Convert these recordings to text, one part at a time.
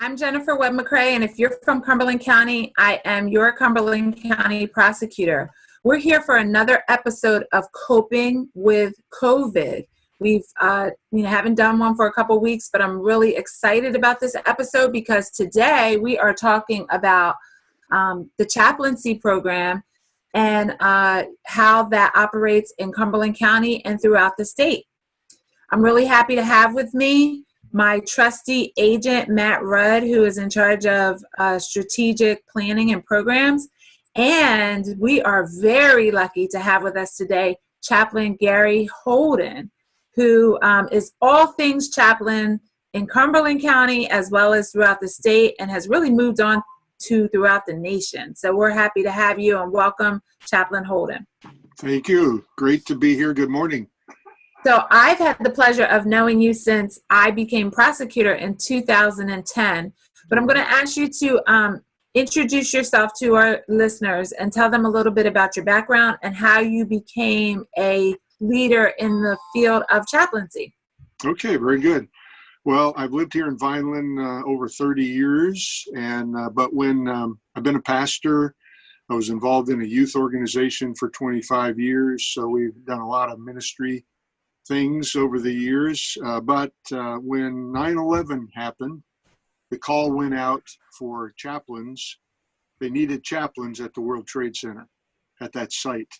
I'm Jennifer Webb McCrae, and if you're from Cumberland County, I am your Cumberland County prosecutor. We're here for another episode of Coping with COVID. We've haven't done one for a couple weeks, but I'm really excited about this episode because today we are talking about the chaplaincy program and how that operates in Cumberland County and throughout the state. I'm really happy to have with me my trusty agent, Matt Rudd, who is in charge of strategic planning and programs. And we are very lucky to have with us today Chaplain Gary Holden, who is all things chaplain in Cumberland County as well as throughout the state and has really moved on to throughout the nation. So we're happy to have you and welcome Chaplain Holden. Thank you. Great to be here. Good morning. So I've had the pleasure of knowing you since I became prosecutor in 2010, but I'm going to ask you to introduce yourself to our listeners and tell them a little bit about your background and how you became a leader in the field of chaplaincy. Okay, very good. Well, I've lived here in Vineland over 30 years, but when I've been a pastor, I was involved in a youth organization for 25 years, so we've done a lot of ministry things over the years, but when 9/11 happened, the call went out for chaplains. They needed chaplains at the World Trade Center at that site.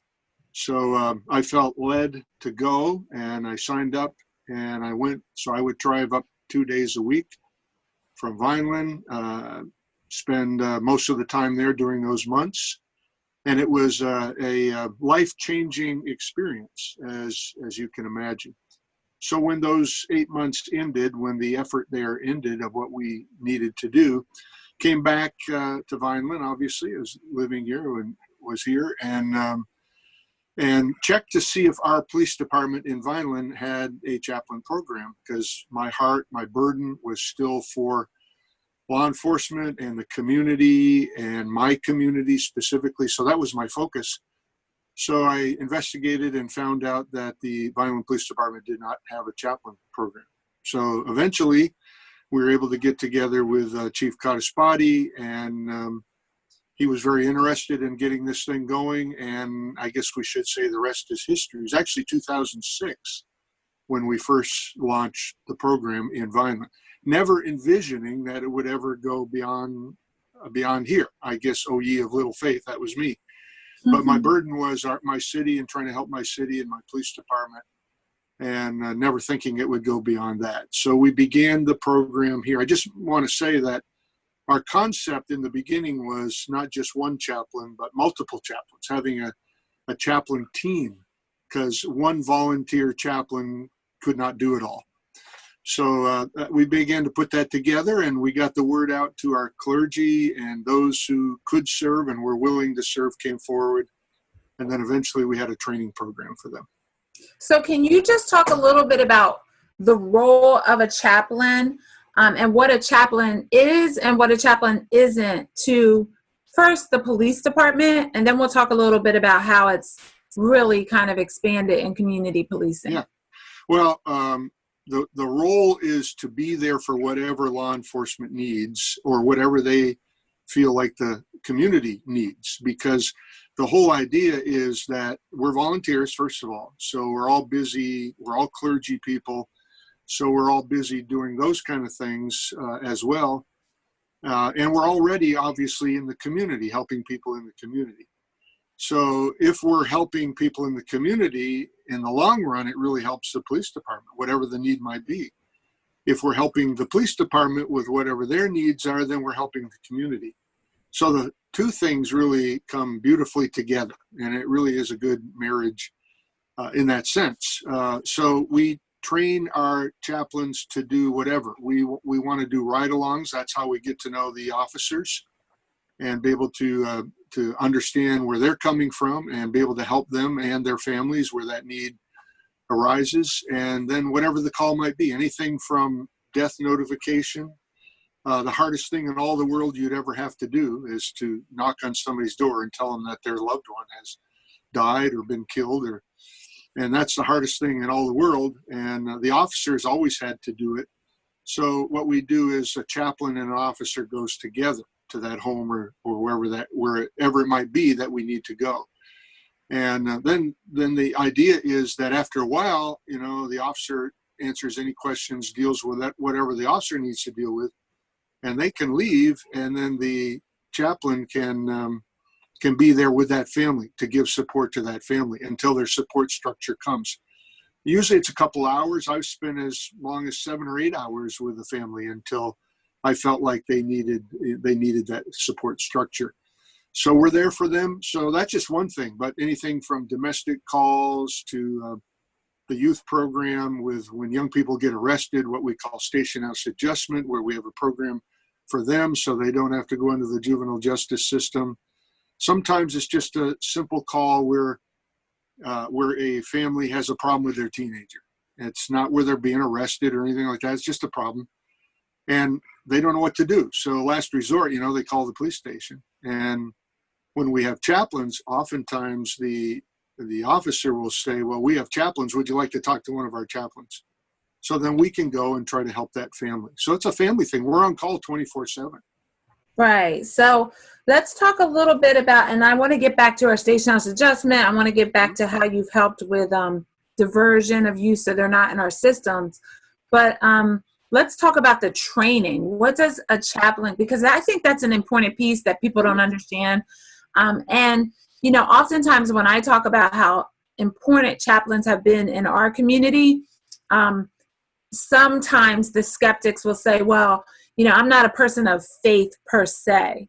So I felt led to go, and I signed up, and I went. So I would drive up 2 days a week from Vineland, spend most of the time there during those months. And it was a life-changing experience, as you can imagine. So when those 8 months ended, when the effort there ended of what we needed to do, came back to Vineland, obviously, I was living here and was here, and checked to see if our police department in Vineland had a chaplain program, because my heart, my burden was still for law enforcement and the community and my community specifically. So that was my focus. So I investigated and found out that the Vineland Police Department did not have a chaplain program. So eventually we were able to get together with Chief Codispati, and he was very interested in getting this thing going. And I guess we should say the rest is history. It was actually 2006 when we first launched the program in Vineland, never envisioning that it would ever go beyond here. I guess, oh ye of little faith, that was me. Mm-hmm. But my burden was my city and trying to help my city and my police department, and never thinking it would go beyond that. So we began the program here. I just want to say that our concept in the beginning was not just one chaplain, but multiple chaplains, having a chaplain team, because one volunteer chaplain could not do it all. So we began to put that together, and we got the word out to our clergy, and those who could serve and were willing to serve came forward. And then eventually we had a training program for them. So can you just talk a little bit about the role of a chaplain and what a chaplain is and what a chaplain isn't to first the police department, and then we'll talk a little bit about how it's really kind of expanded in community policing. Yeah. Well, the role is to be there for whatever law enforcement needs or whatever they feel like the community needs, because the whole idea is that we're volunteers, first of all. So we're all busy. We're all clergy people. So we're all busy doing those kind of things as well. And we're already obviously in the community, helping people in the community. So if we're helping people in the community, in the long run, it really helps the police department, whatever the need might be. If we're helping the police department with whatever their needs are, then we're helping the community. So the two things really come beautifully together, and it really is a good marriage in that sense. So we train our chaplains to do whatever. We want to do ride-alongs. That's how we get to know the officers and be able to understand where they're coming from and be able to help them and their families where that need arises. And then whatever the call might be, anything from death notification. The hardest thing in all the world you'd ever have to do is to knock on somebody's door and tell them that their loved one has died or been killed, and that's the hardest thing in all the world. And the officers always had to do it. So what we do is a chaplain and an officer goes together to that home or wherever it might be that we need to go. And then the idea is that after a while, the officer answers any questions, deals with that, whatever the officer needs to deal with, and they can leave, and then the chaplain can be there with that family to give support to that family until their support structure comes. Usually it's a couple hours. I've spent as long as 7 or 8 hours with the family until I felt like they needed that support structure. So we're there for them. So that's just one thing, but anything from domestic calls to the youth program with when young people get arrested, what we call station house adjustment, where we have a program for them so they don't have to go into the juvenile justice system. Sometimes it's just a simple call where a family has a problem with their teenager. It's not where they're being arrested or anything like that. It's just a problem. And they don't know what to do. So last resort, they call the police station. And when we have chaplains, oftentimes the officer will say, well, we have chaplains. Would you like to talk to one of our chaplains? So then we can go and try to help that family. So it's a family thing. We're on call 24/7. Right. So let's talk a little bit about, and I want to get back to our station house adjustment. I want to get back to how you've helped with diversion of youth so they're not in our systems. But let's talk about the training. What does a chaplain, because I think that's an important piece that people don't understand. And, oftentimes when I talk about how important chaplains have been in our community, sometimes the skeptics will say, well, I'm not a person of faith per se.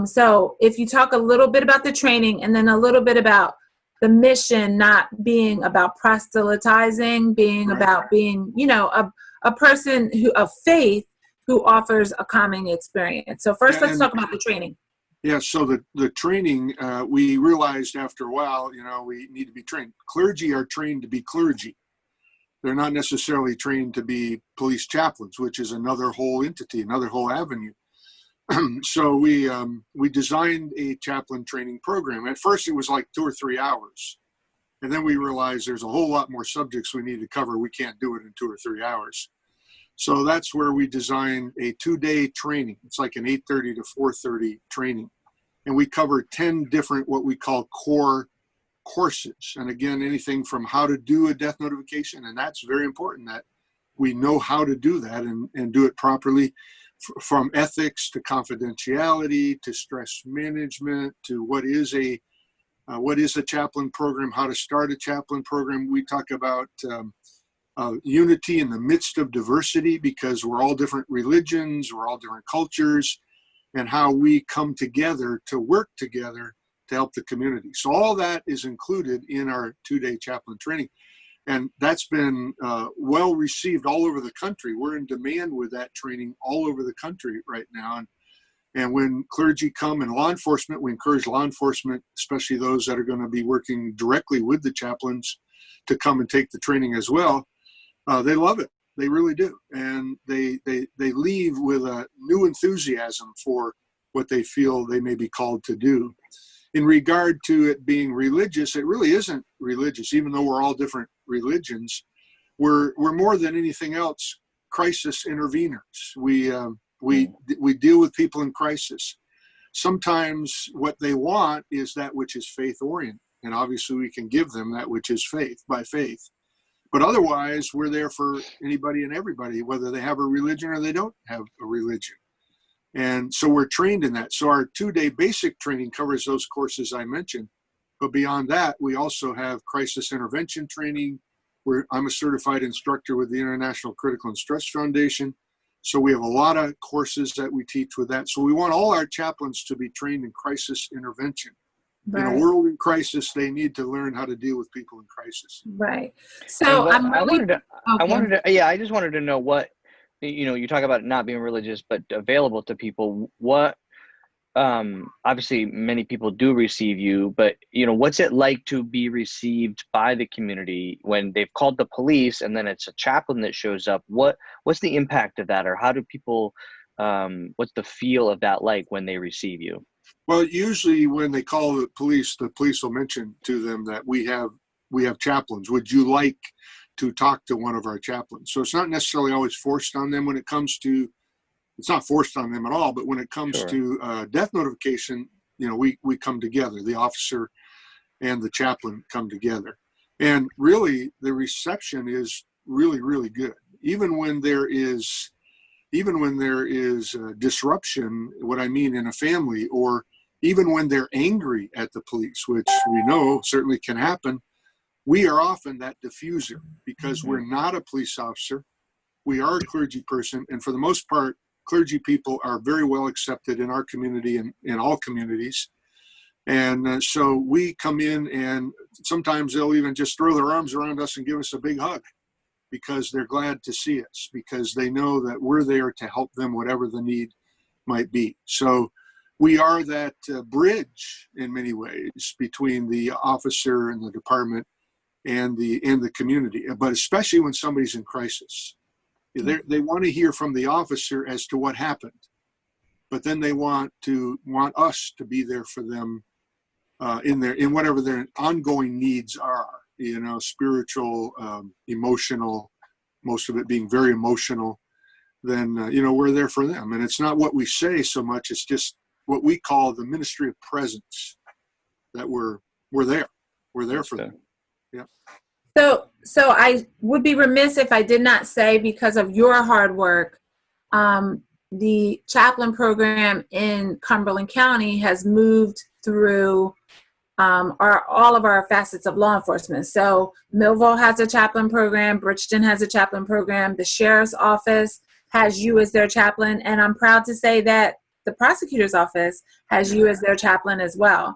So if you talk a little bit about the training and then a little bit about the mission not being about proselytizing, being about being, a person of faith who offers a calming experience. So first, let's talk about the training. Yeah, so the training, we realized after a while, we need to be trained. Clergy are trained to be clergy. They're not necessarily trained to be police chaplains, which is another whole entity, another whole avenue. So we designed a chaplain training program. At first, it was like 2 or 3 hours. And then we realized there's a whole lot more subjects we need to cover. We can't do it in 2 or 3 hours. So that's where we designed a 2-day training. It's like an 8:30 to 4:30 training. And we cover 10 different what we call core courses. And again, anything from how to do a death notification. And that's very important that we know how to do that and do it properly, from ethics to confidentiality to stress management to what is a chaplain program, how to start a chaplain program. We talk about unity in the midst of diversity, because we're all different religions, we're all different cultures, and how we come together to work together to help the community. So all that is included in our 2-day chaplain training. And that's been well received all over the country. We're in demand with that training all over the country right now. And when clergy come and law enforcement, we encourage law enforcement, especially those that are going to be working directly with the chaplains, to come and take the training as well. They love it. They really do. And they leave with a new enthusiasm for what they feel they may be called to do. In regard to it being religious, it really isn't religious, even though we're all different religions. We're more than anything else crisis interveners. We deal with people in crisis. Sometimes what they want is that which is faith oriented, and obviously we can give them that which is faith by faith. But otherwise, we're there for anybody and everybody, whether they have a religion or they don't have a religion. And so we're trained in that. So our 2-day basic training covers those courses I mentioned. But beyond that, we also have crisis intervention training, where I'm a certified instructor with the International Critical and Stress Foundation. So we have a lot of courses that we teach with that. So we want all our chaplains to be trained in crisis intervention. Right. In a world in crisis, they need to learn how to deal with people in crisis. Right. So I just wanted to know what, you talk about it not being religious, but available to people. What, obviously many people do receive you, but what's it like to be received by the community when they've called the police and then it's a chaplain that shows up? What's the impact of that, or how do people, what's the feel of that like when they receive you? Well, usually when they call the police will mention to them that we have chaplains. Would you like to talk to one of our chaplains. So it's not necessarily always forced on them when it comes to, it's not forced on them at all, but when it comes Sure. to death notification, we come together, the officer and the chaplain come together. And really the reception is really, really good. Even when there is disruption, what I mean in a family, or even when they're angry at the police, which we know certainly can happen, we are often that diffuser because we're not a police officer. We are a clergy person. And for the most part, clergy people are very well accepted in our community and in all communities. And so we come in, and sometimes they'll even just throw their arms around us and give us a big hug because they're glad to see us, because they know that we're there to help them, whatever the need might be. So we are that bridge in many ways between the officer and the department and the community, but especially when somebody's in crisis. They want to hear from the officer as to what happened, but then they want us to be there for them in whatever their ongoing needs are, spiritual, emotional, most of it being very emotional. Then we're there for them. And it's not what we say so much, it's just what we call the ministry of presence, that we're there for them. Yeah. So I would be remiss if I did not say, because of your hard work, the chaplain program in Cumberland County has moved through all of our facets of law enforcement. So Millville has a chaplain program, Bridgeton has a chaplain program, the sheriff's office has you as their chaplain, and I'm proud to say that the prosecutor's office has you as their chaplain as well.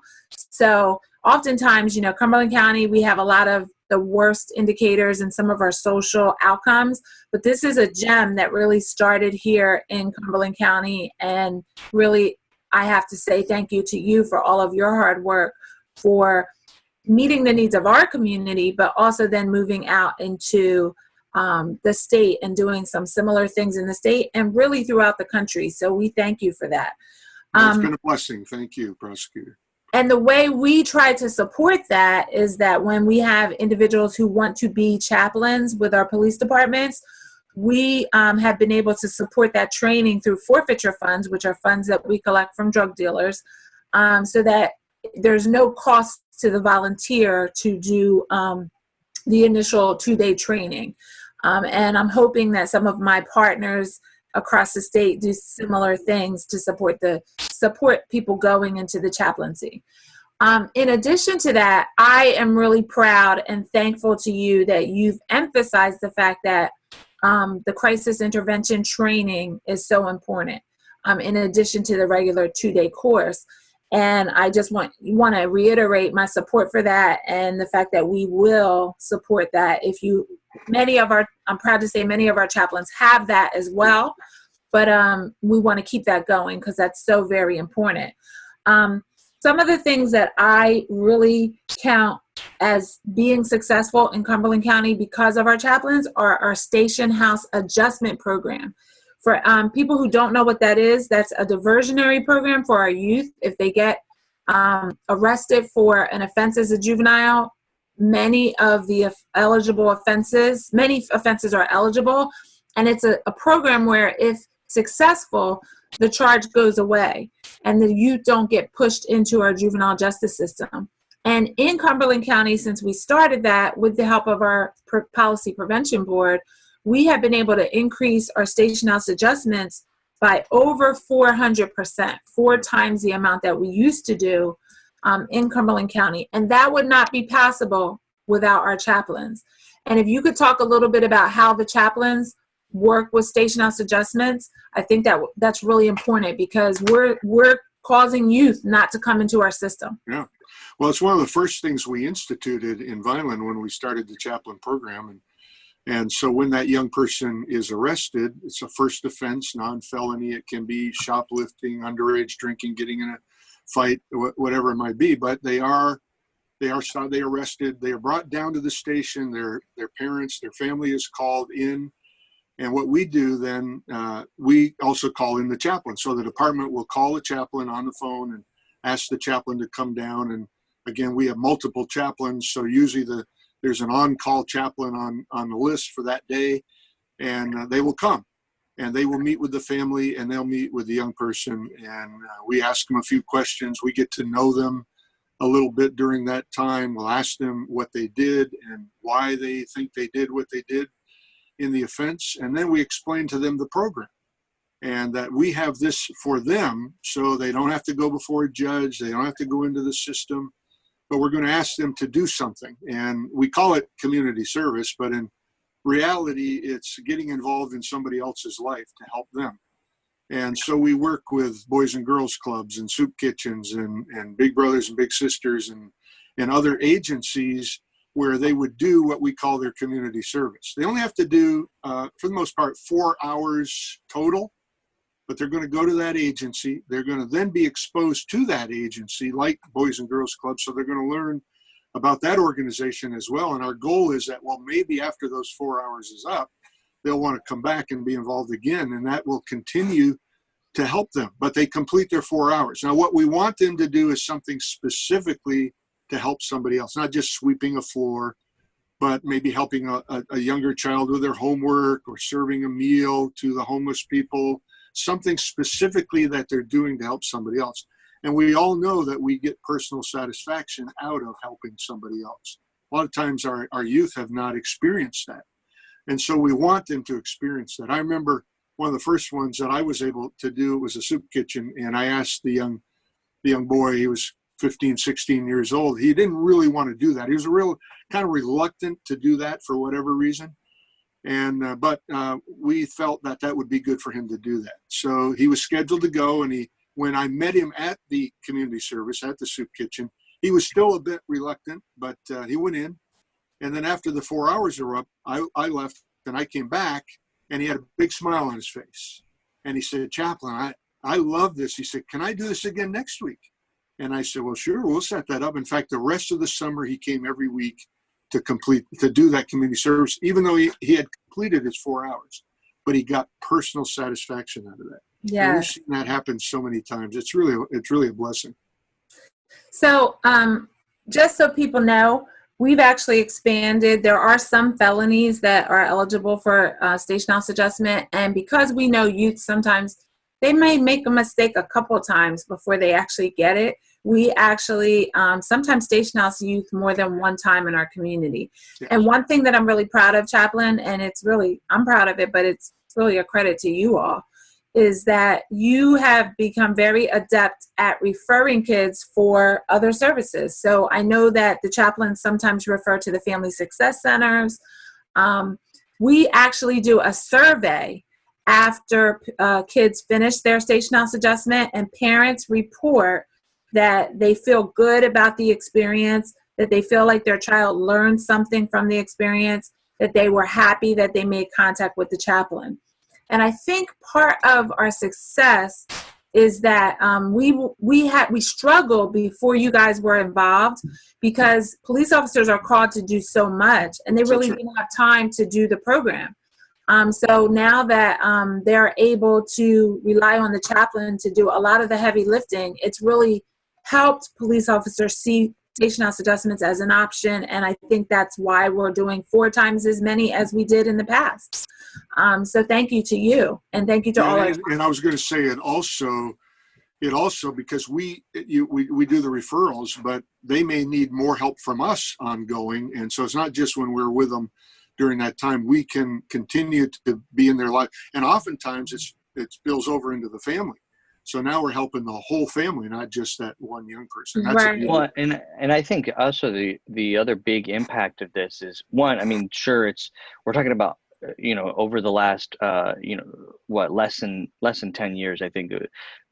So oftentimes, Cumberland County, we have a lot of the worst indicators in some of our social outcomes, but this is a gem that really started here in Cumberland County. And really, I have to say thank you to you for all of your hard work for meeting the needs of our community, but also then moving out into the state and doing some similar things in the state and really throughout the country. So we thank you for that. It's been a blessing. Thank you, prosecutor. And the way we try to support that is that when we have individuals who want to be chaplains with our police departments, we have been able to support that training through forfeiture funds, which are funds that we collect from drug dealers, so that there's no cost to the volunteer to do the initial 2-day training. And I'm hoping that some of my partners across the state do similar things to support people going into the chaplaincy. In addition to that, I am really proud and thankful to you that you've emphasized the fact that the crisis intervention training is so important, in addition to the regular 2-day course. And I just want to reiterate my support for that, and the fact that we will support that. I'm proud to say many of our chaplains have that as well, but we want to keep that going because that's so very important. Some of the things that I really count as being successful in Cumberland County because of our chaplains are our station house adjustment program. For people who don't know what that is, that's a diversionary program for our youth. If they get arrested for an offense as a juvenile, many offenses are eligible. And it's a program where, if successful, the charge goes away and the youth don't get pushed into our juvenile justice system. And in Cumberland County, since we started that with the help of our Policy Prevention Board, we have been able to increase our station house adjustments by over 400%, 4 times the amount that we used to do in Cumberland County. And that would not be possible without our chaplains. And if you could talk a little bit about how the chaplains work with station house adjustments, I think that's really important, because we're causing youth not to come into our system. Yeah. Well, it's one of the first things we instituted in Vineland when we started the chaplain program. And so when that young person is arrested, it's a first offense, non-felony. It can be shoplifting, underage drinking, getting in a fight, whatever it might be. But they are arrested. They are brought down to the station. Their parents, their family is called in. And what we do then, we also call in the chaplain. So the department will call the chaplain on the phone and ask the chaplain to come down. And again, we have multiple chaplains. So usually the there's an on-call chaplain on the list for that day, and they will come. And they will meet with the family, and they'll meet with the young person, and we ask them a few questions. We get to know them a little bit during that time. We'll ask them what they did and why they think they did what they did in the offense, and then we explain to them the program and that we have this for them so they don't have to go before a judge, they don't have to go into the system, but we're going to ask them to do something. And we call it community service, but in reality, it's getting involved in somebody else's life to help them. And so we work with Boys and Girls Clubs and soup kitchens and Big Brothers and Big Sisters and other agencies where they would do what we call their community service. They only have to do, for the most part, 4 hours total, but they're going to go to that agency. They're going to then be exposed to that agency like Boys and Girls Clubs, so they're going to learn about that organization as well. And our goal is that, well, maybe after those 4 hours is up, they'll want to come back and be involved again, and that will continue to help them. But they complete their 4 hours. Now, what we want them to do is something specifically to help somebody else, not just sweeping a floor, but maybe helping a younger child with their homework or serving a meal to the homeless people, something specifically that they're doing to help somebody else. And we all know that we get personal satisfaction out of helping somebody else. A lot of times our youth have not experienced that. And so we want them to experience that. I remember one of the first ones that I was able to do was a soup kitchen. And I asked the young boy, he was 15, 16 years old. He didn't really want to do that. He was real kind of reluctant to do that for whatever reason. And, but we felt that that would be good for him to do that. So he was scheduled to go, and when I met him at the community service, at the soup kitchen, he was still a bit reluctant, but he went in. And then after the 4 hours were up, I left and I came back, and he had a big smile on his face. And he said, "Chaplain, I love this." He said, "Can I do this again next week?" And I said, "Well, sure, we'll set that up." In fact, the rest of the summer, he came every week to do that community service, even though he had completed his 4 hours, but he got personal satisfaction out of that. Yeah. And we've seen that happen so many times. It's really a blessing. So just so people know, we've actually expanded. There are some felonies that are eligible for station house adjustment. And because we know youth, sometimes they may make a mistake a couple of times before they actually get it. We actually sometimes station house youth more than one time in our community. Yes. And one thing that I'm really proud of, Chaplain, and I'm proud of it, but it's really a credit to you all, is that you have become very adept at referring kids for other services. So I know that the chaplains sometimes refer to the family success centers. We actually do a survey after kids finish their station house adjustment, and parents report that they feel good about the experience, that they feel like their child learned something from the experience, that they were happy that they made contact with the chaplain. And I think part of our success is that we struggled before you guys were involved, because police officers are called to do so much, and they really didn't have time to do the program. So now that they're able to rely on the chaplain to do a lot of the heavy lifting, it's really helped police officers see station house adjustments as an option, and I think that's why we're doing 4 times as many as we did in the past. So thank you to you, and thank you to all. And I was going to say, it also because we do the referrals, but they may need more help from us ongoing, and so it's not just when we're with them during that time. We can continue to be in their life, and oftentimes it spills over into the family. So now we're helping the whole family, not just that one young person. That's right. Well, and I think also the other big impact of this is, one, I mean, sure, we're talking about, over the last, less than 10 years, I think.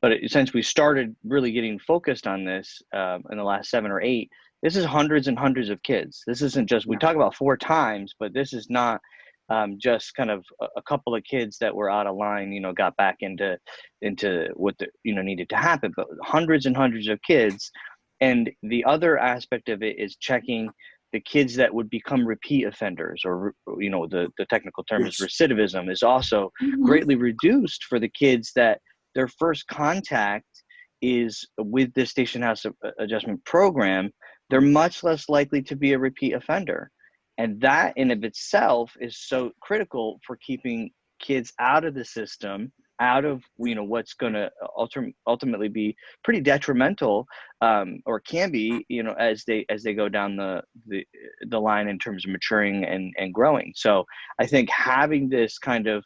But since we started really getting focused on this in the last 7 or 8, this is hundreds and hundreds of kids. This isn't just, we talk about 4 times, but this is not just kind of a couple of kids that were out of line, got back into what needed to happen, but hundreds and hundreds of kids. And the other aspect of it is checking the kids that would become repeat offenders, or the technical term is recidivism, is also greatly reduced for the kids that their first contact is with the station house adjustment program. They're much less likely to be a repeat offender. And that in of itself is so critical for keeping kids out of the system, out of, you know, what's going to ultimately be pretty detrimental, or can be, you know, as they go down the line in terms of maturing and growing. So I think having this kind of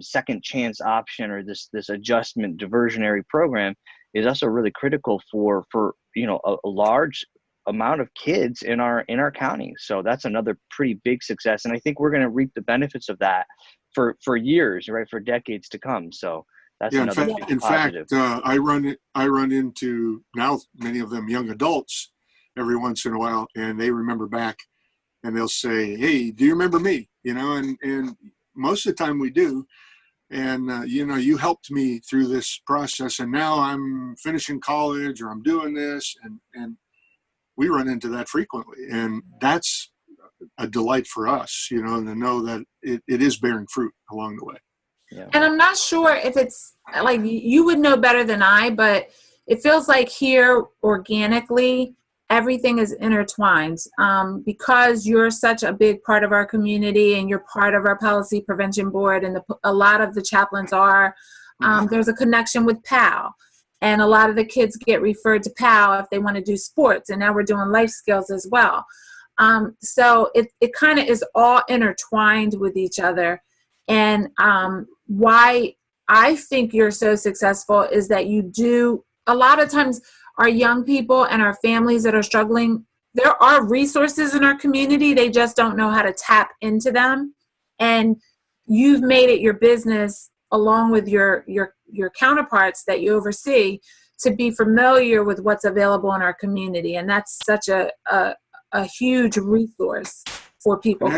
second chance option, or this adjustment diversionary program, is also really critical for you know, a large amount of kids in our county. So that's another pretty big success, and I think we're going to reap the benefits of that for years, right, for decades to come. So that's another big positive. I run into now many of them young adults every once in a while, and they remember back, and they'll say, "Hey, do you remember me?" You know, and most of the time we do. And you know, you helped me through this process, and now I'm finishing college, or I'm doing this, and we run into that frequently, and that's a delight for us, you know, and to know that it is bearing fruit along the way. Yeah. And I'm not sure if it's like, you would know better than I, but it feels like here organically everything is intertwined, because you're such a big part of our community, and you're part of our policy prevention board, and a lot of the chaplains are. There's a connection with PAL. And a lot of the kids get referred to PAL if they want to do sports. And now we're doing life skills as well. So it kind of is all intertwined with each other. And why I think you're so successful is that you do, a lot of times our young people and our families that are struggling, there are resources in our community. They just don't know how to tap into them. And you've made it your business, along with your counterparts that you oversee, to be familiar with what's available in our community. And that's such a huge resource for people.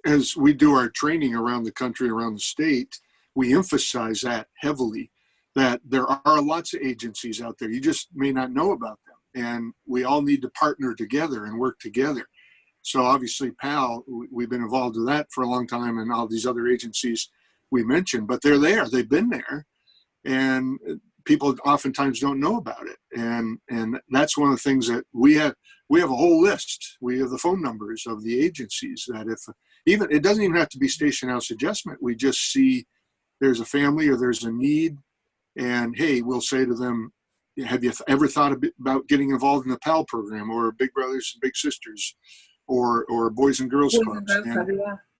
As we do our training around the country, around the state, we emphasize that heavily, that there are lots of agencies out there. You just may not know about them. And we all need to partner together and work together. So obviously PAL, we've been involved with that for a long time, and all these other agencies we mentioned, but they're there, they've been there, and people oftentimes don't know about it. And that's one of the things that we have a whole list. We have the phone numbers of the agencies that it doesn't even have to be station house adjustment. We just see there's a family or there's a need, and hey, we'll say to them, have you ever thought about getting involved in the PAL program, or Big Brothers and Big Sisters, or Boys and Girls Clubs?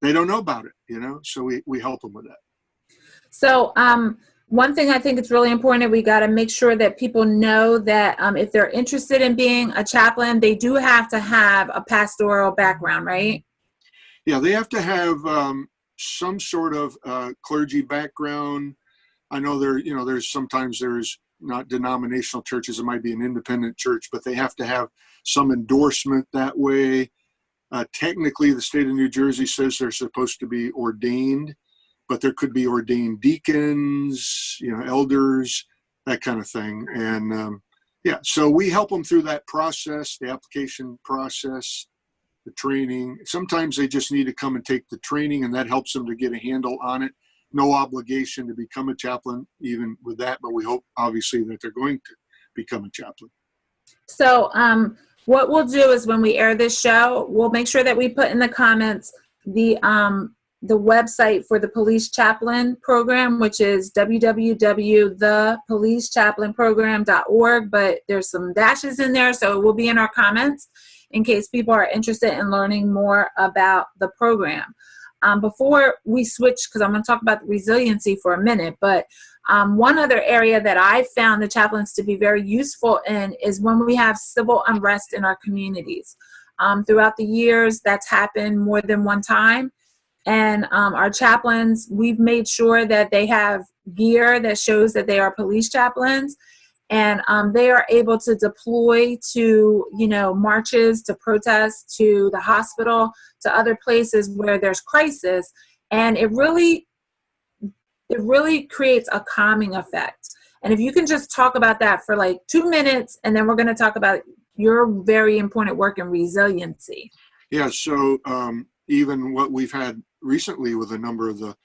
They don't know about it, you know, so we help them with that. So one thing I think it's really important, we got to make sure that people know that if they're interested in being a chaplain, they do have to have a pastoral background, right? Yeah, they have to have some sort of clergy background. I know there's not denominational churches. It might be an independent church, but they have to have some endorsement that way. Technically, the state of New Jersey says they're supposed to be ordained, but there could be ordained deacons, you know, elders, that kind of thing. And so we help them through that process, the application process, the training. Sometimes they just need to come and take the training, and that helps them to get a handle on it. No obligation to become a chaplain even with that, but we hope obviously that they're going to become a chaplain. So what we'll do is, when we air this show, we'll make sure that we put in the comments the website for the police chaplain program, which is www.thepolicechaplainprogram.org, but there's some dashes in there, so it will be in our comments in case people are interested in learning more about the program. Before we switch, because I'm going to talk about the resiliency for a minute, but one other area that I found the chaplains to be very useful in is when we have civil unrest in our communities. Throughout the years, that's happened more than one time. And our chaplains, we've made sure that they have gear that shows that they are police chaplains. And they are able to deploy to, you know, marches, to protests, to the hospital, to other places where there's crisis. And it really creates a calming effect. And if you can just talk about that for like 2 minutes, and then we're going to talk about your very important work in resiliency. Yeah, so even what we've had recently with a number of the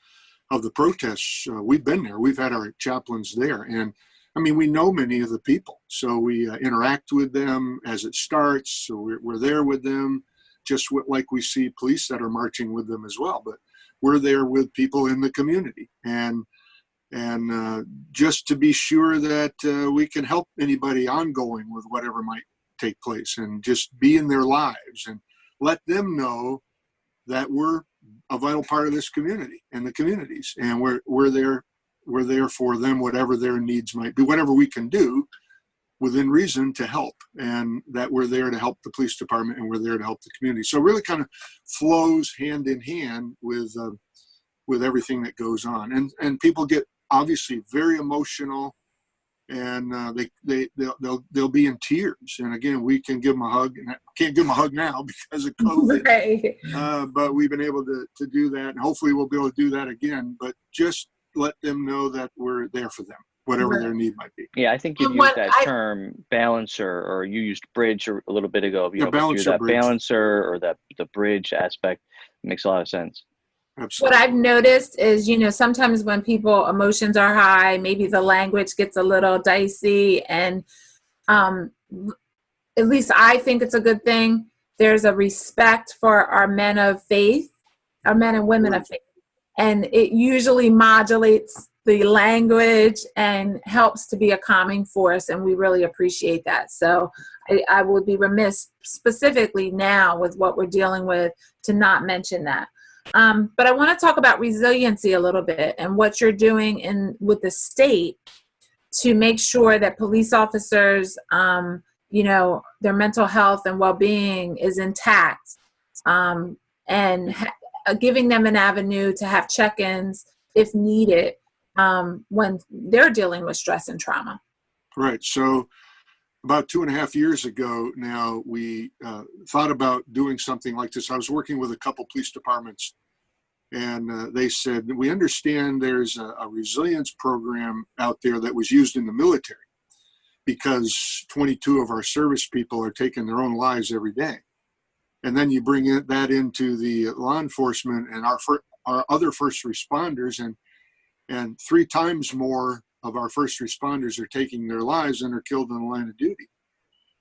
protests, we've been there. We've had our chaplains there. And I mean, we know many of the people, so we interact with them as it starts. So we're there with them, just like we see police that are marching with them as well, but we're there with people in the community, and just to be sure that we can help anybody ongoing with whatever might take place, and just be in their lives and let them know that we're a vital part of this community and the communities, and we're there for them, whatever their needs might be, whatever we can do within reason to help, and that we're there to help the police department and we're there to help the community. So it really kind of flows hand in hand with everything that goes on, and people get obviously very emotional, and they'll be in tears. And again, we can give them a hug, and I can't give them a hug now because of COVID, right. But we've been able to do that, and hopefully we'll be able to do that again. But just let them know that we're there for them, whatever their need might be. Yeah, I think you used that term balancer, or you used bridge a little bit ago. You know, balancer, that bridge. Balancer, or the bridge aspect makes a lot of sense. Absolutely. What I've noticed is, sometimes when people emotions are high, maybe the language gets a little dicey, and at least I think it's a good thing. There's a respect for our men of faith, our men and women of faith, and it usually modulates the language and helps to be a calming force, and we really appreciate that. So I would be remiss specifically now with what we're dealing with to not mention that. But I want to talk about resiliency a little bit, and what you're doing with the state to make sure that police officers, their mental health and well-being is intact, and giving them an avenue to have check-ins if needed when they're dealing with stress and trauma. Right. So about 2.5 years ago now, we thought about doing something like this. I was working with a couple police departments, and they said, we understand there's a resilience program out there that was used in the military, because 22 of our service people are taking their own lives every day. And then you bring that into the law enforcement and our other first responders, and 3 times more of our first responders are taking their lives and are killed in the line of duty.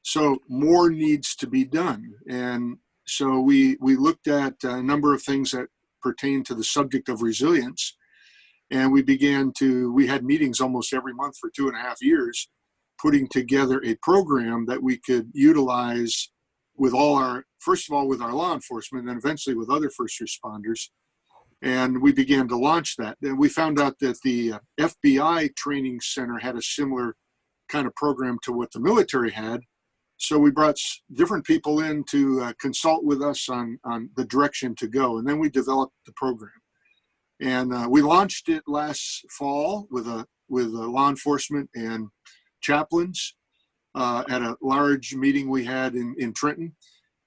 So more needs to be done. And so we looked at a number of things that pertain to the subject of resilience. And we had meetings almost every month for 2.5 years, putting together a program that we could utilize with first of all, with our law enforcement, and then eventually with other first responders. And we began to launch that. And we found out that the FBI training center had a similar kind of program to what the military had. So we brought different people in to consult with us on the direction to go. And then we developed the program. And we launched it last fall with law enforcement and chaplains at a large meeting we had in Trenton.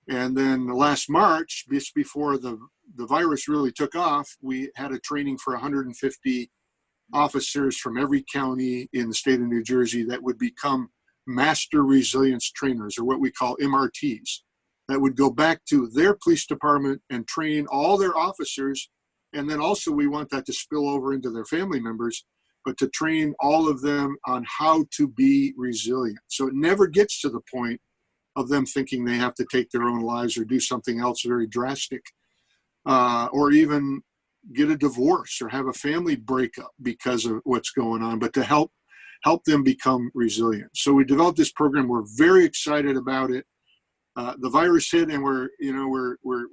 And then last March, just before the virus really took off, we had a training for 150 officers from every county in the state of New Jersey that would become master resilience trainers, or what we call MRTs, that would go back to their police department and train all their officers. And then also we want that to spill over into their family members, but to train all of them on how to be resilient. So it never gets to the point of them thinking they have to take their own lives or do something else very drastic, or even get a divorce or have a family breakup because of what's going on, but to help them become resilient. So we developed this program. We're very excited about it. The virus hit, and we're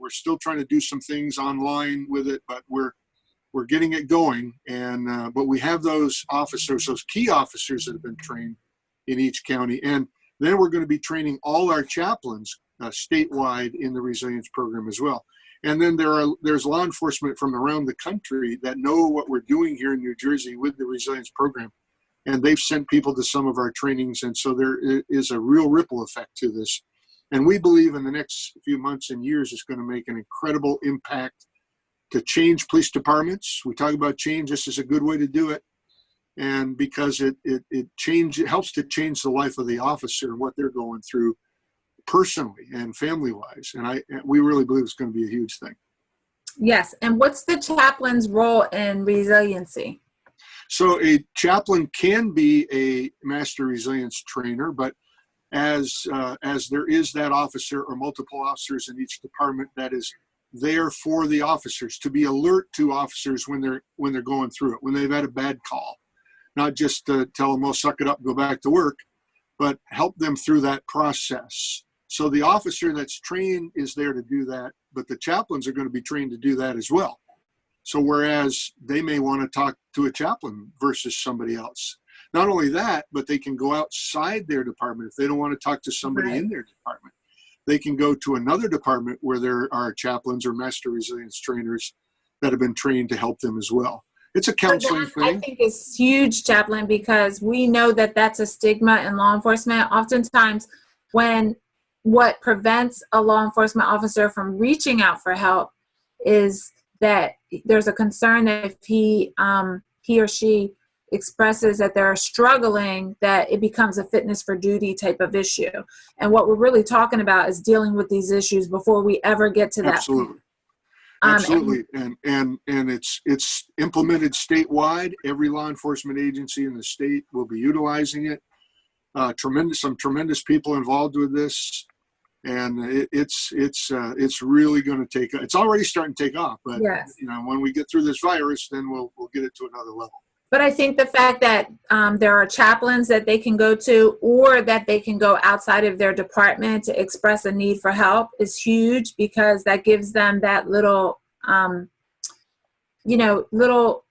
still trying to do some things online with it, but we're getting it going. And but we have those key officers that have been trained in each county, and then we're going to be training all our chaplains statewide in the resilience program as well. And then there's law enforcement from around the country that know what we're doing here in New Jersey with the resilience program, and they've sent people to some of our trainings. And so there is a real ripple effect to this. And we believe in the next few months and years, it's going to make an incredible impact to change police departments. We talk about change. This is a good way to do it. And because it helps to change the life of the officer and what they're going through personally and family-wise. And we really believe it's going to be a huge thing. Yes. And what's the chaplain's role in resiliency? So a chaplain can be a master resilience trainer, but as there is that officer or multiple officers in each department that is there for the officers to be alert to officers when they're going through it, when they've had a bad call, not just to tell them, oh, suck it up, go back to work, but help them through that process. So the officer that's trained is there to do that, but the chaplains are going to be trained to do that as well. So whereas they may want to talk to a chaplain versus somebody else. Not only that, but they can go outside their department. If they don't want to talk to somebody in their department, they can go to another department where there are chaplains or master resilience trainers that have been trained to help them as well. It's a counseling thing. I think it's huge, Chaplain, because we know that that's a stigma in law enforcement. Oftentimes, when what prevents a law enforcement officer from reaching out for help is that there's a concern that if he or she expresses that they're struggling, that it becomes a fitness for duty type of issue. And what we're really talking about is dealing with these issues before we ever get to that. Absolutely. Absolutely. And it's implemented statewide. Every law enforcement agency in the state will be utilizing it. Some tremendous people involved with this. And it's really going to take, it's already starting to take off, but yes, when we get through this virus, then we'll get it to another level. But I think the fact that there are chaplains that they can go to, or that they can go outside of their department to express a need for help is huge, because that gives them that little, little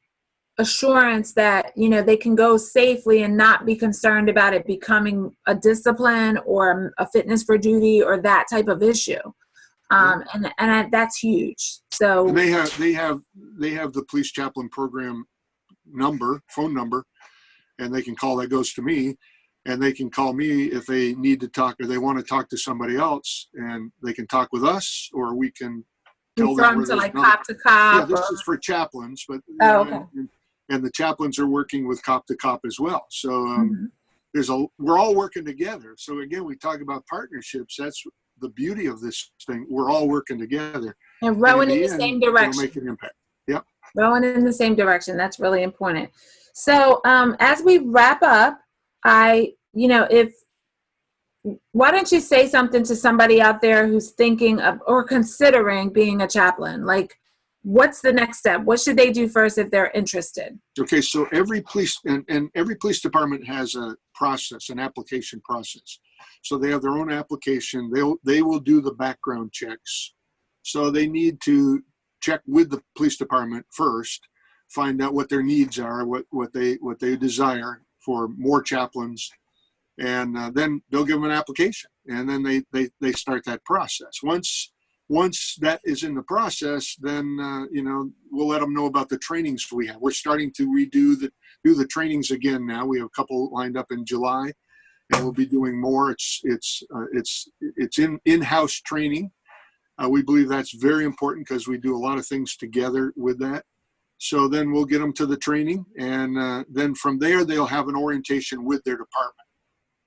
assurance that, they can go safely and not be concerned about it becoming a discipline or a fitness for duty or that type of issue. And that's huge. So and they have the police chaplain program phone number, and they can call. That goes to me, and they can call me if they need to talk or they want to talk to somebody else, and they can talk with us, or we can tell them to like cop to cop. Yeah, this is for chaplains, but okay. And the chaplains are working with cop to cop as well. So we're all working together. So again, we talk about partnerships. That's the beauty of this thing. We're all working together and rowing in the same direction. It'll make an impact. Yep. Rowing in the same direction. That's really important. So as we wrap up, why don't you say something to somebody out there who's thinking of or considering being a chaplain? Like, what's the next step? What should they do first if they're interested? Okay, so every police and every police department has a process, an application process. So they have their own application. They will do the background checks. So they need to check with the police department first, find out what their needs are, what they desire for more chaplains, and then they'll give them an application, and then they start that process. Once that is in the process, then we'll let them know about the trainings we have. We're starting to do the trainings again now. We have a couple lined up in July, and we'll be doing more. It's in-house training. We believe that's very important because we do a lot of things together with that. So then we'll get them to the training, and then from there they'll have an orientation with their department.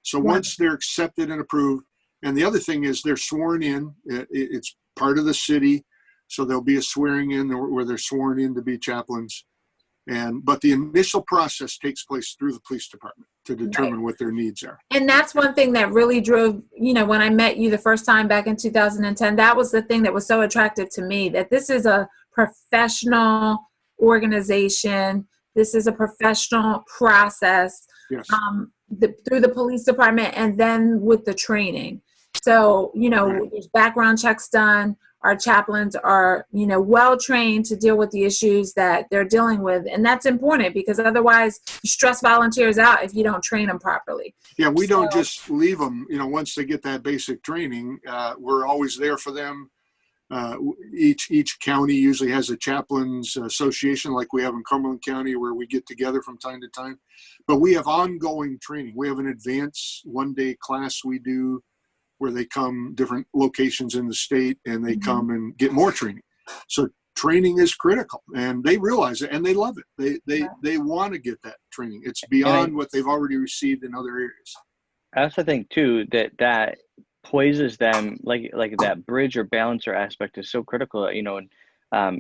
So once they're accepted and approved, and the other thing is they're sworn in. It's part of the city, so there'll be a swearing in where they're sworn in to be chaplains. But the initial process takes place through the police department to determine what their needs are. And that's one thing that really drove, when I met you the first time back in 2010, that was the thing that was so attractive to me, that this is a professional organization. This is a professional process. Yes. Through the police department and then with the training. So, there's background checks done. Our chaplains are, well trained to deal with the issues that they're dealing with. And that's important, because otherwise you stress volunteers out if you don't train them properly. Yeah, we don't just leave them, once they get that basic training, we're always there for them. Each county usually has a chaplains association like we have in Cumberland County, where we get together from time to time. But we have ongoing training. We have an advanced one-day class we do where they come different locations in the state, and they come and get more training. So training is critical, and they realize it, and they love it. They want to get that training. It's beyond what they've already received in other areas. I also think too that poises them, like that bridge or balancer aspect is so critical, and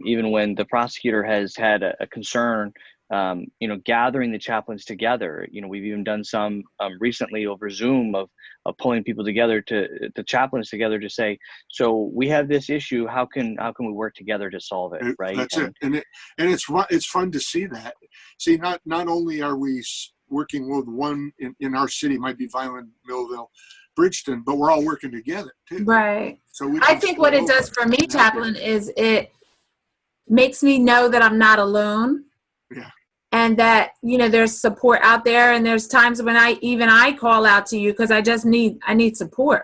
even when the prosecutor has had a concern gathering the chaplains together. We've even done some recently over Zoom of pulling people together, the chaplains together, to say, so we have this issue. How can we work together to solve it? Right. That's it. And it's fun to see that. See, not only are we working with one in our city, might be Vineland, Millville, Bridgeton, but we're all working together too. Right. So I think what it does for me, Chaplain, is it makes me know that I'm not alone. Yeah. And that, there's support out there. And there's times when I call out to you because I need support.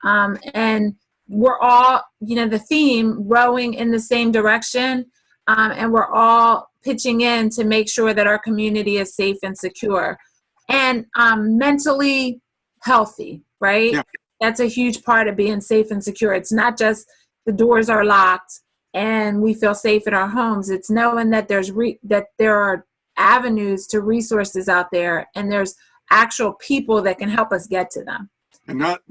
And we're all, the theme, rowing in the same direction. And we're all pitching in to make sure that our community is safe and secure and mentally healthy, right? Yeah. That's a huge part of being safe and secure. It's not just the doors are locked and we feel safe in our homes. It's knowing that that there are avenues to resources out there, and there's actual people that can help us get to them. And not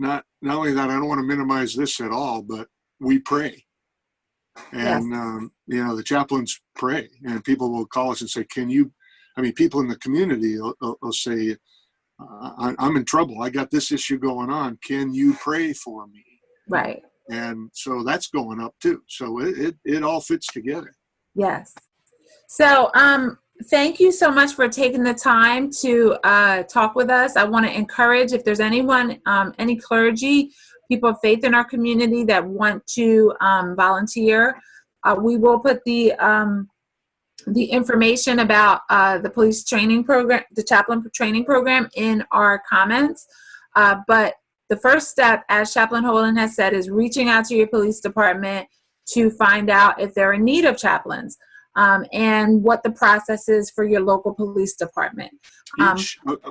only that, I don't want to minimize this at all, but we pray. And, yes. The chaplains pray, and people will call us and say, people in the community will say, I'm in trouble. I got this issue going on. Can you pray for me? Right. And so that's going up too. So it all fits together. Yes. So, thank you so much for taking the time to talk with us. I want to encourage, if there's anyone, any clergy, people of faith in our community that want to volunteer, we will put the information about the police training program, the chaplain training program, in our comments. But the first step, as Chaplain Holden has said, is reaching out to your police department to find out if they're in need of chaplains. And what the process is for your local police department. Let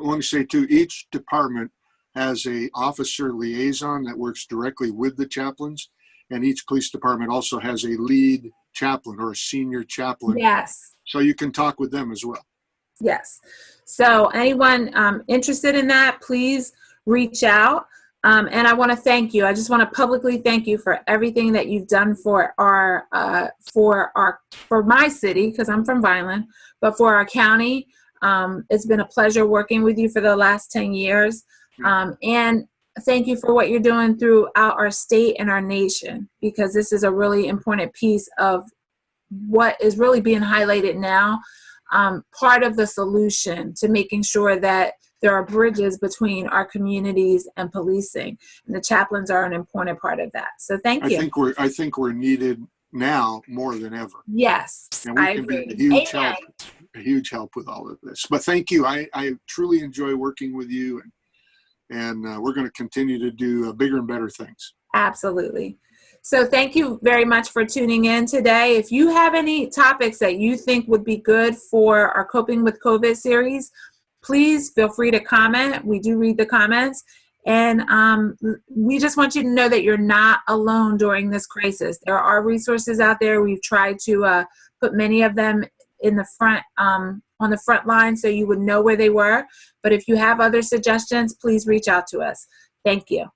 me say too, each department has a officer liaison that works directly with the chaplains, and each police department also has a lead chaplain or a senior chaplain. Yes. So you can talk with them as well. Yes. So anyone interested in that, please reach out. And I want to thank you. I just want to publicly thank you for everything that you've done for my city, because I'm from Vineland, but for our county. It's been a pleasure working with you for the last 10 years. And thank you for what you're doing throughout our state and our nation, because this is a really important piece of what is really being highlighted now. Part of the solution to making sure that there are bridges between our communities and policing, and the chaplains are an important part of that. So thank you. I think we're needed now more than ever. Yes, and we can be a huge help with all of this. But thank you. I truly enjoy working with you, and we're going to continue to do bigger and better things. Absolutely. So thank you very much for tuning in today. If you have any topics that you think would be good for our Coping with COVID series, please feel free to comment. We do read the comments. And we just want you to know that you're not alone during this crisis. There are resources out there. We've tried to put many of them in the front, on the front line, so you would know where they were. But if you have other suggestions, please reach out to us. Thank you.